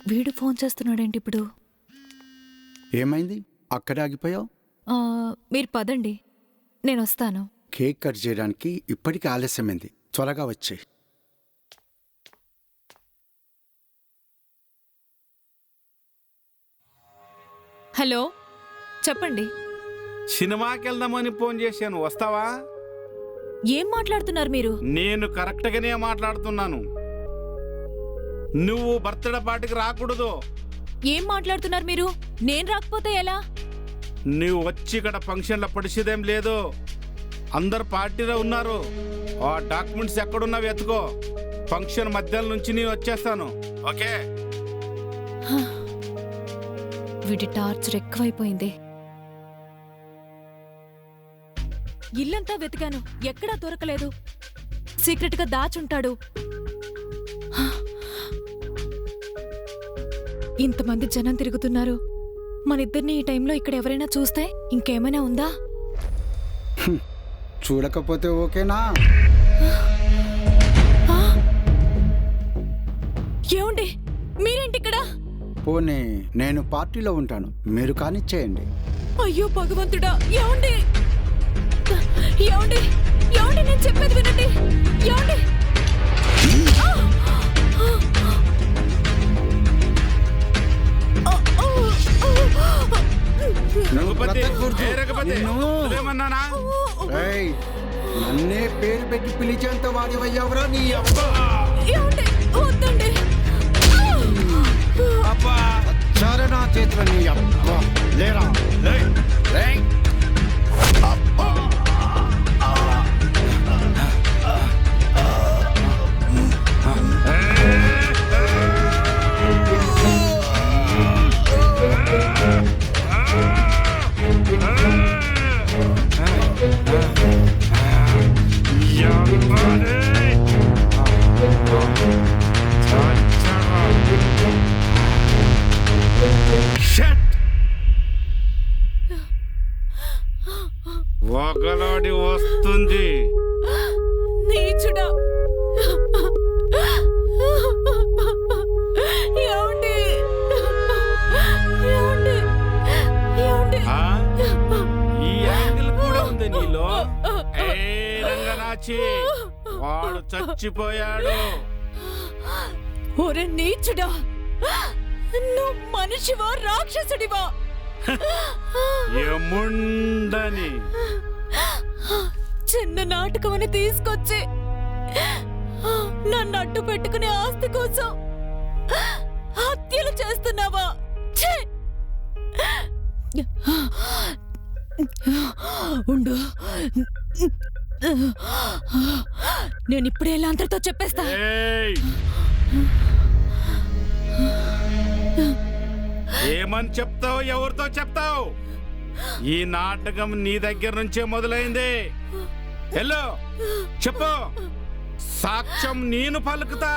వీడు ఫోన్ చేస్తున్నాడేంటి ఇప్పుడు? ఏమైంది? అక్కడే ఆగిపోయావు? మీరు పదండి, నేను వస్తాను. కేక్ కట్ చేయడానికి ఇప్పటికీ ఆలస్యమైంది. త్వరగా వచ్చే. హలో, చెప్పండి. సినిమాకి వెళ్దామని ఫోన్ చేశాను, వస్తావా? ఏం మాట్లాడుతున్నారు మీరు? నేను కరెక్ట్గానే మాట్లాడుతున్నాను. నువ్వు బర్త్డే పార్టీకి రాకూడదు. ఏం మాట్లాడుతున్నారు మీరు? నేను రాకపోతే ఎలా? నువ్వు వచ్చి ఇక్కడ ఫంక్షన్లో పడిచేదేం లేదు. అందరు పార్టీలో ఉన్నారు. ఆ డాక్యుమెంట్స్ ఎక్కడున్నా వెతుకో. ఫంక్షన్ మధ్యాహ్నం నుంచి నేను వచ్చేస్తాను, ఓకే? వీడి టార్చర్ ఎక్కువైపోయింది. ఇల్లంతా వెతికాను, ఎక్కడా దొరకలేదు. సీక్రెట్ గా దాచుంటాడు. ఇంతమంది జనం తిరుగుతున్నారు. మనిద్దరిని ఈ టైంలో ఇక్కడ ఎవరైనా చూస్తే ఇంకేమైనా ఉందా? చూడకపోతే ఓకేనా? ఏమండి, మీరేంటి ఇక్కడ? పోనీ నేను పార్టీలో ఉంటాను, మీరు కానిచ్చేయండి. అయ్యో భగవంతుడా! ఏమండి ఏమండి ఏమండి, నేను చెప్పేది వినండి. ఏమండి, నన్నే పేరు పెట్టి పిలిచేంత వాడివయ్యావురా నీ అబ్బా. వద్దండి. నా చేతులు నీ అబ్బా. లేరా ఒకలాడి వస్తుంది. నీచుడా! ఏమండి ఏమండి ఏమండి, ఈ యాంగిల్ కూడా ఉంది నీలో. రంగనాచి, వాడు చచ్చిపోయాడు. ఒరే నీచుడా! నువ్వు మనిషివా రాక్షసుడివా? ఏముండని చిన్న నాటకం అని తీసుకొచ్చి నన్ను అడ్డు పెట్టుకునే ఆస్తి కోసం హత్యలు చేస్తున్నావా? ఛీ! ఉండు, నేను ఇప్పుడే ఇలా అందరితో చెప్పేస్తా. ఏమని చెప్తావు? ఎవరితో చెప్తావు? ఈ నాటకం నీ దగ్గర నుంచే మొదలైంది. హలో, చెప్పు. సాక్ష్యం నేను పలుకుతా.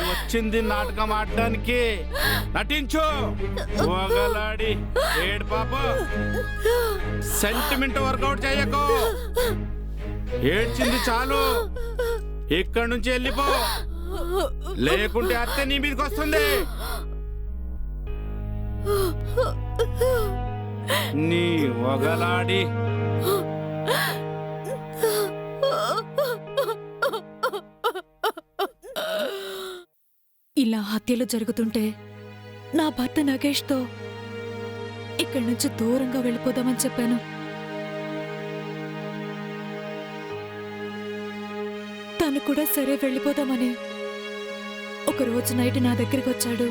వచ్చింది నాటకం ఆడడానికి, నటించు. ఒకలాడి ఏడు పాప, సెంటిమెంట్ వర్కౌట్ చేయకు. ఏడ్చింది చాలు, ఇక్కడి నుంచి వెళ్ళిపో, లేకుంటే అత్తే నీ మీదకి వస్తుంది. నీ ఒకలాడి ఇలా హత్యలు జరుగుతుంటే నా భర్త నగేష్తో ఇక్కడి నుంచి దూరంగా వెళ్ళిపోదామని చెప్పాను. తను కూడా సరే వెళ్ళిపోదామని ఒకరోజు నైట్ నా దగ్గరికి వచ్చాడు.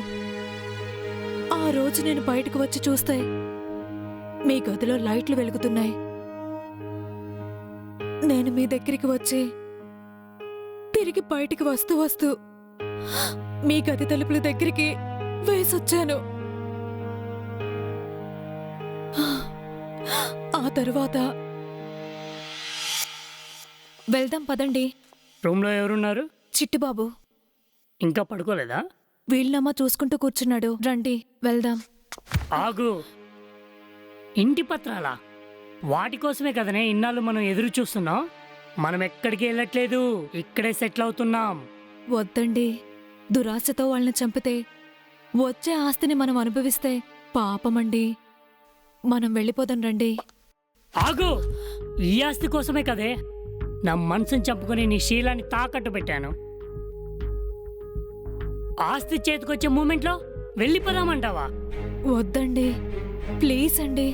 ఆ రోజు నేను బయటకు వచ్చి చూస్తే మీ గదిలో లైట్లు వెలుగుతున్నాయి. నేను మీ దగ్గరికి వచ్చి తిరిగి బయటికి వస్తూ వస్తూ మీ గది తలుపుల దగ్గరికి వేసొచ్చాను. ఆ తరువాత వెళ్దాం పదండి. రూమ్లో ఎవరున్నారు? చిట్టుబాబు. ఇంకా పడుకోలేదా? వీళ్ళమ్మ చూసుకుంటూ కూర్చున్నాడు. రండి వెళ్దాం. ఆగు. ఇంటి పత్రాలా? వాటి కోసమే కదనే ఇన్నాళ్ళు మనం ఎదురు చూస్తున్నాం. మనం ఎక్కడికి వెళ్ళట్లేదు, ఇక్కడే సెటిల్ అవుతున్నాం. వద్దండి, దురాశతో వాళ్ళని చంపితే వచ్చే ఆస్తిని మనం అనుభవిస్తే పాపమండి. మనం వెళ్ళిపోదాం రండి. ఆగు! ఈ ఆస్తి కోసమే కదే నా మనసుని చంపుకొని నీ శీలాన్ని తాకట్టు పెట్టాను. ఆస్తి చేతికొచ్చే మూమెంట్లో వెళ్ళిపోదామంటావా? వద్దండి, ప్లీజ్ అండి,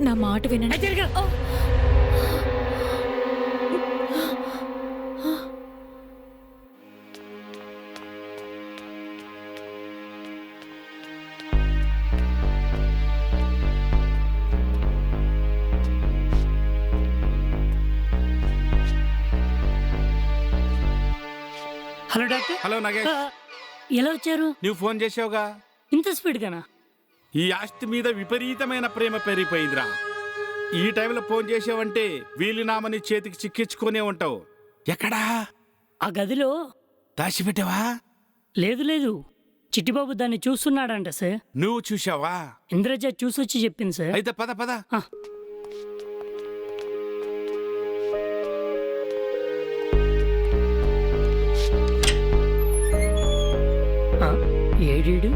నా మాట వినండి. అయితే తిరగ. Hello doctor. హలో నగేష్, ఎలా వచ్చారు? నువ్వు ఫోన్ చేసావుగా. ఇంత స్పీడ్గానా? ఈ ఆస్తి మీద విపరీతమైన ప్రేమ పెరిగిపోయిందిరా. ఈ టైంలో ఫోన్ చేసావంటే వీలునామని చేతికి చిక్కించుకునే ఉంటావు. ఎక్కడా? ఆ గదిలో. దాచిపెట్టావా? లేదు లేదు, చిట్టిబాబు దాన్ని చూస్తున్నాడంట సార్. నువ్వు చూసావా? ఇంద్రజ చూసొచ్చి చెప్పింది సార్. అయితే పద పద. ఆ. ఆ, ఏడీడు?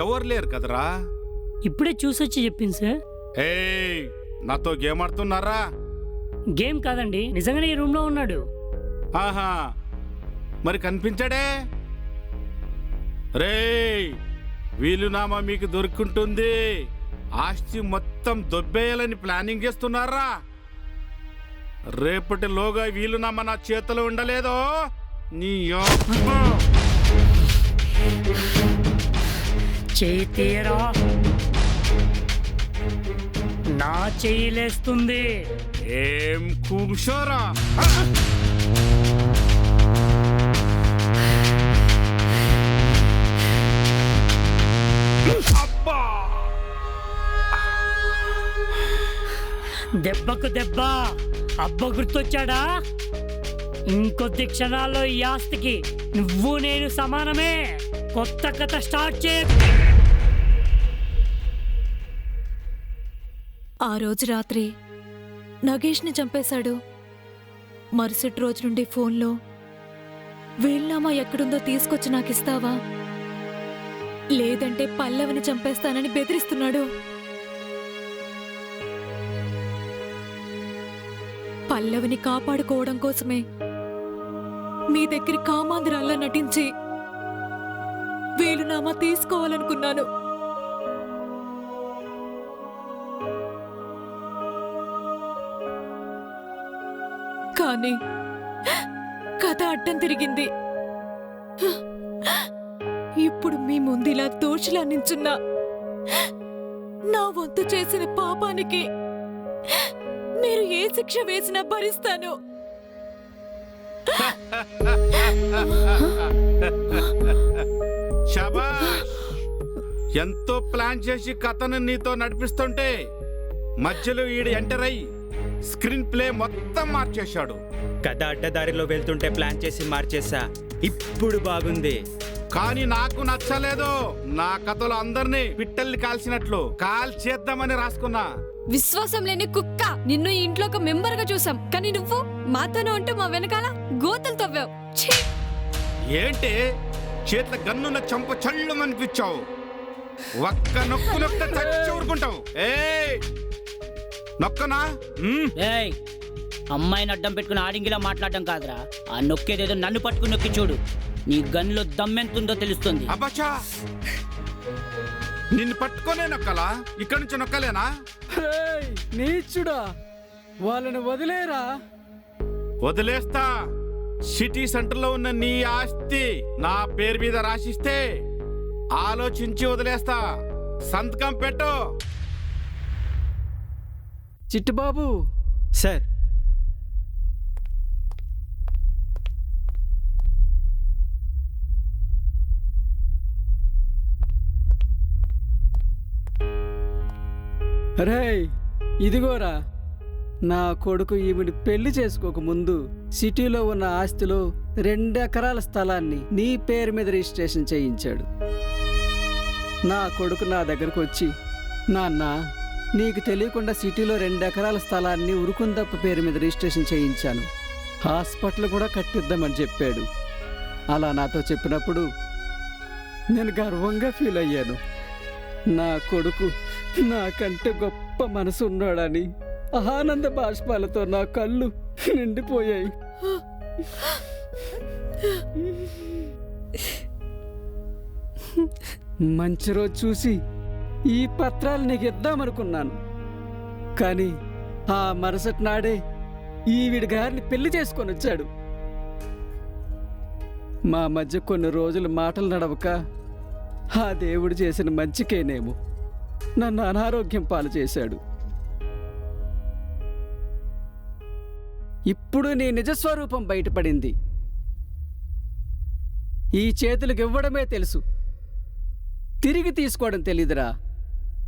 ఎవరు లేరు కదరా? ఇప్పుడే చూసొచ్చి చెప్పింది సార్. ఏయ్, నాతో గేమ్ ఆడుతున్నారా? గేమ్ కాదండి, నిజంగానే ఈ రూమ్లో ఉన్నాడు. ఆహా, మరి కనిపించడే? రేయ్, వీలునామా మీకు దొరుకుంటుంది. ఆస్తి మొత్తం దొబ్బేయాలని ప్లానింగ్ చేస్తున్నారా? రేపటిలోగా వీలునామా నా చేతిలో ఉండలేదో నీ చెయ్యి తీరా, నా చెయ్యి లేస్తుంది. ఏం కూర్చోరా. అబ్బా, దెబ్బకు దెబ్బ. అబ్బ గుర్తొచ్చాడా? ఇంకొద్ది క్షణాల్లో ఈ ఆస్తికి నువ్వు నేను సమానమే. కొత్త కథ స్టార్ట్ చే. ఆ రోజు రాత్రి నగేష్ని చంపేశాడు. మరుసటి రోజు నుండి ఫోన్లో వీలునామా ఎక్కడుందో తీసుకొచ్చి నాకిస్తావా, లేదంటే పల్లవిని చంపేస్తానని బెదిరిస్తున్నాడు. పల్లవిని కాపాడుకోవడం కోసమే మీ దగ్గర కామాంధ్రాల్లా నటించి వీలునామా తీసుకోవాలనుకున్నాను. కానీ కథ అడ్డం తిరిగింది. ఇప్పుడు మీ ముందిలా దోషులా నించున్నా నా వంతు చేసిన పాపానికి మీరు ఏ శిక్ష వేసినా భరిస్తాను. శభాష్, ఎంతో ప్లాన్ చేసి కథను నీతో నడిపిస్తుంటే మధ్యలో ఈడు ఎంటర్ అయ్యి స్క్రీన్ ప్లే మొత్తం మార్చేశాడు. కథ అడ్డదారిలో వెళ్తుంటే ప్లాన్ చేసి మార్చేసా. ఇప్పుడు బాగుంది. కానీ నాకు నచ్చలేదు. నా కథలో అందరినీ పిట్టల్ని కాల్చినట్లు కాల్ చేద్దామని రాసుకున్నా. విశ్వాసం లేని కుక్క, నిన్ను ఈ ఇంట్లో ఒక మెంబర్ గా చూసాం, కానీ నువ్వు మాతోనే ఉంటూ మా వెనకాల గోతలు తవ్వావు. ఛీ! ఏంటి చేతుల గన్నున్న చంప చల్లు అనిపించావు. ఒక్క నొక్కు నొక్క చచ్చి ఊరుకుంటావు. నొక్కనా? ఏయ్, అమ్మాయిని అడ్డం పెట్టుకుని ఆడింగిలా మాట్లాడడం కాదురా. ఆ నొక్కేదేదో నన్ను పట్టుకుని నొక్కి చూడు. నీ గన్లో దమ్మెంతుందో తెలుస్తుంది. అబ్బచ్చా, నిన్ను పట్టుకోనే నొక్కలా? ఇక్కడి నుంచి నొక్కలేనా? నీచుడా, వాళ్ళని వదిలేరా. వదిలేస్తా. సిటీ సెంటర్ లో ఉన్న నీ ఆస్తి నా పేరు మీద రాసిస్తే ఆలోచించి వదిలేస్తా. సంతకం పెట్టు. చిట్టుబాబు, సార్, రేయ్ ఇదిగోరా, నా కొడుకు ఈవిడి పెళ్లి చేసుకోక ముందు సిటీలో ఉన్న ఆస్తిలో 2 ఎకరాల స్థలాన్ని నీ పేరు మీద రిజిస్ట్రేషన్ చేయించాడు. నా కొడుకు నా దగ్గరకు వచ్చి, నాన్న నీకు తెలియకుండా సిటీలో 2 ఎకరాల స్థలాన్ని ఉరుకుందప్ప పేరు మీద రిజిస్ట్రేషన్ చేయించాను, హాస్పిటల్ కూడా కట్టిద్దామని చెప్పాడు. అలా నాతో చెప్పినప్పుడు నేను గర్వంగా ఫీల్ అయ్యాను. నా కొడుకు నాకంటే గొప్ప మనసు ఉన్నాడని ఆనంద బాష్పాలతో నా కళ్ళు నిండిపోయాయి. మంచి రోజు చూసి ఈ పత్రాలు నీకు ఇద్దామనుకున్నాను, కానీ ఆ మరుసటి నాడే ఈవిడి గారిని పెళ్లి చేసుకొని వచ్చాడు. మా మధ్య కొన్ని రోజులు మాటలు నడవక ఆ దేవుడు చేసిన మంచికేనేమో నన్ను అనారోగ్యం పాలు చేశాడు. ఇప్పుడు నీ నిజస్వరూపం బయటపడింది. ఈ చేతులకు ఇవ్వడమే తెలుసు, తిరిగి తీసుకోవడం తెలీదురా.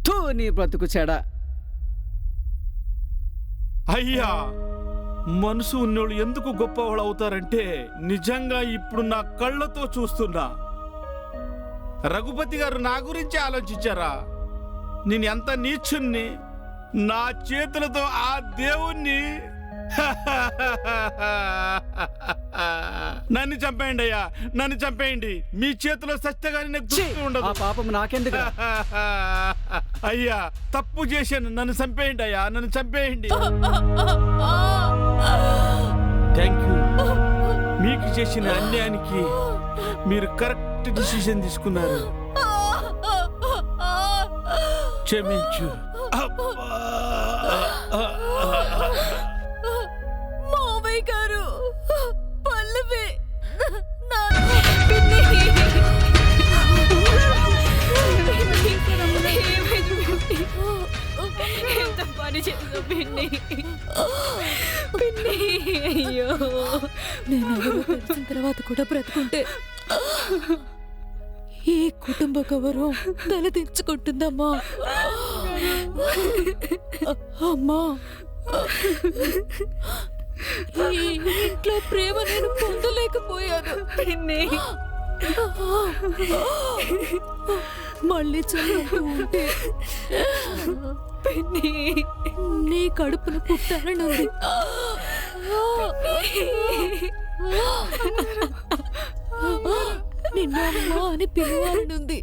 థూ నీ బ్రతుకు చెడా. అయ్యా, మనసు ఉన్నోళ్ళు ఎందుకు గొప్పవాళ్ళు అవుతారంటే నిజంగా ఇప్పుడు నా కళ్ళతో చూస్తున్నా. రఘుపతి గారు నా గురించి ఆలోచించారా? నేను ఎంత నీచుణ్ణి, నా చేతులతో ఆ దేవుణ్ణి నన్ను చంపేయండి అయ్యా, నన్ను చంపేయండి. మీ చేతిలో సత్యగాని నాకు తృప్తి ఉండదు. ఆ పాపం నాకెందుకు? అయ్యా తప్పు చేశాను, నన్ను చంపేయండి అయ్యా, నన్ను చంపేయండి. Thank you. మీకు చేసిన అన్యాయానికి మీరు కరెక్ట్ డిసిషన్ తీసుకున్నారు. క్షమించు. మావయ్య గారు, పల్లవి, ఎంత పని చేసావు పిన్ని? పిన్ని అయ్యో, నేను ఎవరో తెలిసిన తర్వాత కూడా బ్రతుకుంటే ఈ కుటుంబ గౌరవం తలదించుకుంటుందమ్మా. అమ్మా, ఈ ఇంట్లో ప్రేమ నేను పొందలేకపోయాను పిన్ని. మళ్ళీ చల్లంటూ ఉంటే పిన్ని నీ కడుపున పుట్టాలనుంది. నిన్ను అమ్మా అని పిలవాలనుంది.